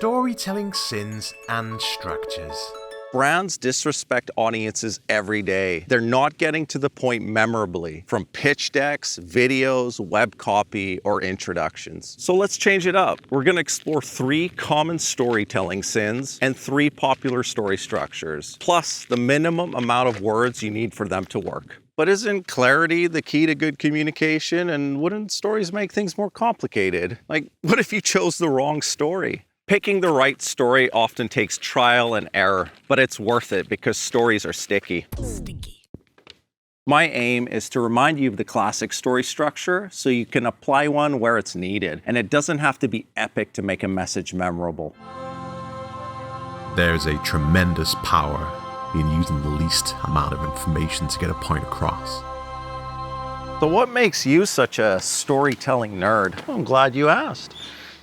Storytelling sins and structures. Brands disrespect audiences every day. They're not getting to the point memorably from pitch decks, videos, web copy, or introductions. So let's change it up. We're going to explore 3 common storytelling sins and 3 popular story structures, plus the minimum amount of words you need for them to work. But isn't clarity the key to good communication? And wouldn't stories make things more complicated? Like, what if you chose the wrong story? Picking the right story often takes trial and error, but it's worth it because stories are sticky. My aim is to remind you of the classic story structure so you can apply one where it's needed, and it doesn't have to be epic to make a message memorable. There's a tremendous power in using the least amount of information to get a point across. So what makes you such a storytelling nerd? I'm glad you asked.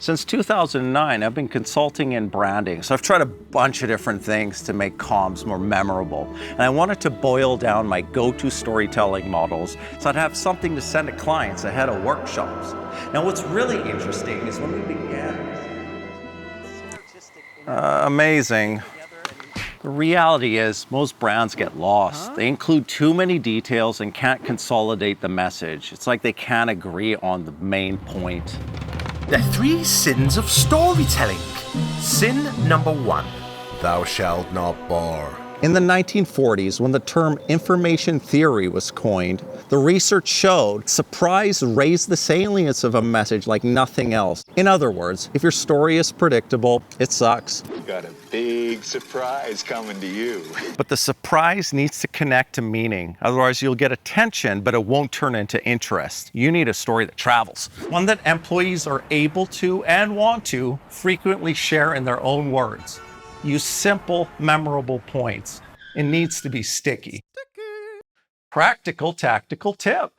Since 2009, I've been consulting in branding, so I've tried a bunch of different things to make comms more memorable. And I wanted to boil down my go-to storytelling models so I'd have something to send to clients ahead of workshops. Now, what's really interesting is when we began amazing. The reality is most brands get lost. They include too many details and can't consolidate the message. It's like they can't agree on the main point. The 3 sins of storytelling. Sin number 1. Thou shalt not bore. In the 1940s, when the term information theory was coined, the research showed surprise raised the salience of a message like nothing else. In other words, if your story is predictable, it sucks. You got a big surprise coming to you. But the surprise needs to connect to meaning. Otherwise, you'll get attention, but it won't turn into interest. You need a story that travels. One that employees are able to and want to frequently share in their own words. Use simple, memorable points. It needs to be sticky. Practical, tactical tip.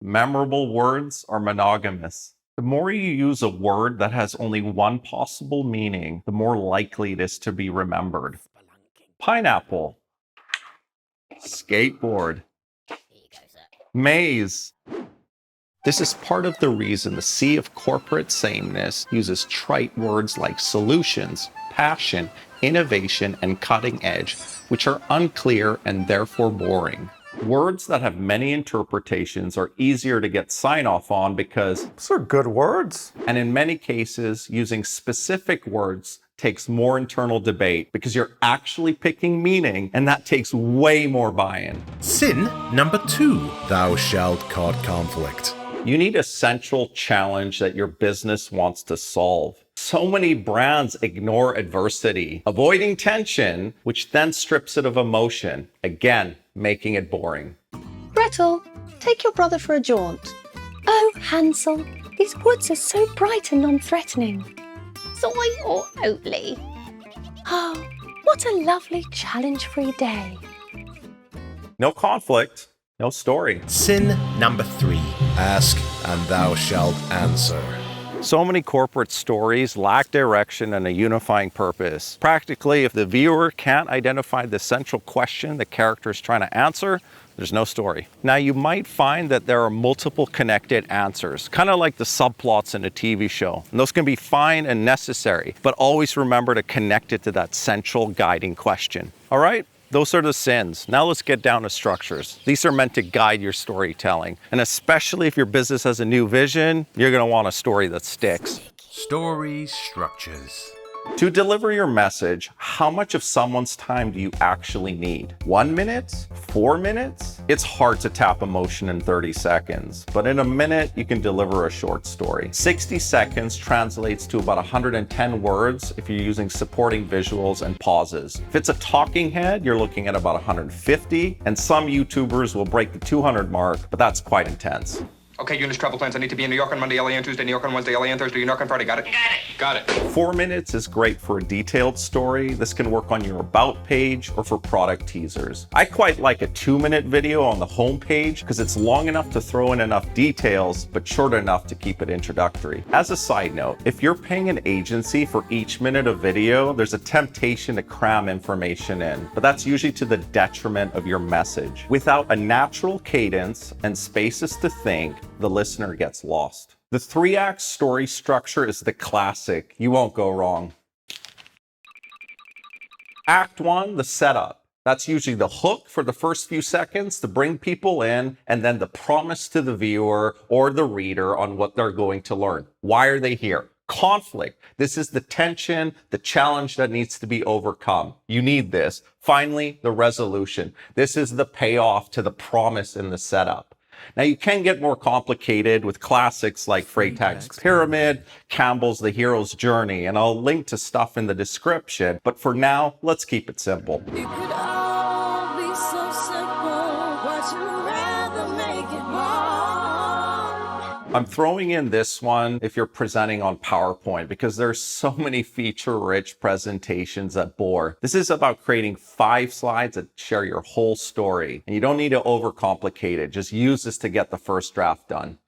Memorable words are monogamous. The more you use a word that has only one possible meaning, the more likely it is to be remembered. Pineapple. Skateboard. Maze. This is part of the reason the sea of corporate sameness uses trite words like solutions, passion, innovation, and cutting edge, which are unclear and therefore boring. Words that have many interpretations are easier to get sign-off on because those are good words. And in many cases, using specific words takes more internal debate because you're actually picking meaning, and that takes way more buy-in. Sin number 2. Thou shalt court conflict. You need a central challenge that your business wants to solve. So many brands ignore adversity, avoiding tension, which then strips it of emotion, again, making it boring. Gretel, take your brother for a jaunt. Oh, Hansel, these woods are so bright and non-threatening. Soy or Oatly? Oh, what a lovely challenge-free day. No conflict, no story. Sin number 3. Ask and thou shalt answer. So many corporate stories lack direction and a unifying purpose. Practically, if the viewer can't identify the central question the character is trying to answer, there's no story. Now, you might find that there are multiple connected answers, kind of like the subplots in a TV show. And those can be fine and necessary, but always remember to connect it to that central guiding question. All right? Those are the sins. Now let's get down to structures. These are meant to guide your storytelling. And especially if your business has a new vision, you're going to want a story that sticks. Story structures. To deliver your message, how much of someone's time do you actually need? 1 minute? 4 minutes? It's hard to tap emotion in 30 seconds, but in a minute, you can deliver a short story. 60 seconds translates to about 110 words if you're using supporting visuals and pauses. If it's a talking head, you're looking at about 150, and some YouTubers will break the 200 mark, but that's quite intense. Okay, Eunice, travel plans. I need to be in New York on Monday, LA on Tuesday, New York on Wednesday, LA on Thursday, New York on Friday. Got it? Got it. 4 minutes is great for a detailed story. This can work on your about page or for product teasers. I quite like a 2-minute video on the home page because it's long enough to throw in enough details, but short enough to keep it introductory. As a side note, if you're paying an agency for each minute of video, there's a temptation to cram information in, but that's usually to the detriment of your message. Without a natural cadence and spaces to think, the listener gets lost. The 3-act story structure is the classic. You won't go wrong. Act 1, the setup. That's usually the hook for the first few seconds to bring people in, and then the promise to the viewer or the reader on what they're going to learn. Why are they here? Conflict. This is the tension, the challenge that needs to be overcome. You need this. Finally, the resolution. This is the payoff to the promise in the setup. Now, you can get more complicated with classics like Freytag's Pyramid, Campbell's The Hero's Journey, and I'll link to stuff in the description. But for now, let's keep it simple. It could all be so simple, but you'd rather make it hard. I'm throwing in this one if you're presenting on PowerPoint because there's so many feature-rich presentations that bore. This is about creating 5 slides that share your whole story. And you don't need to overcomplicate it. Just use this to get the first draft done.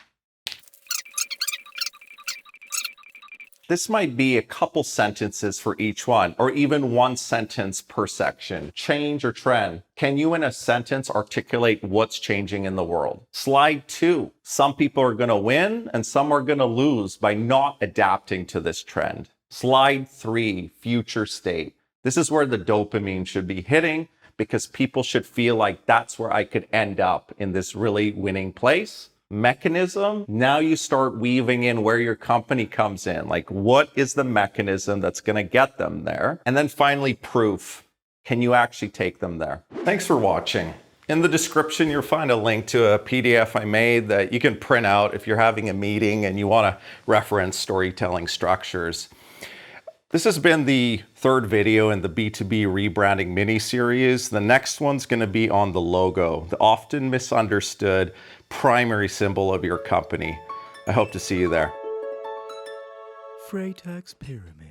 This might be a couple sentences for each one, or even 1 sentence per section. Change or trend. Can you in a sentence articulate what's changing in the world? Slide 2. Some people are going to win and some are going to lose by not adapting to this trend. Slide 3. Future state. This is where the dopamine should be hitting because people should feel like that's where I could end up in this really winning place. Mechanism, now you start weaving in where your company comes in. Like, what is the mechanism that's going to get them there? And then finally, proof. Can you actually take them there? Thanks for watching. In the description, you'll find a link to a PDF I made that you can print out if you're having a meeting and you want to reference storytelling structures. This has been the 3rd video in the B2B rebranding mini-series. The next one's going to be on the logo, the often misunderstood primary symbol of your company. I hope to see you there. Freytag's Pyramid.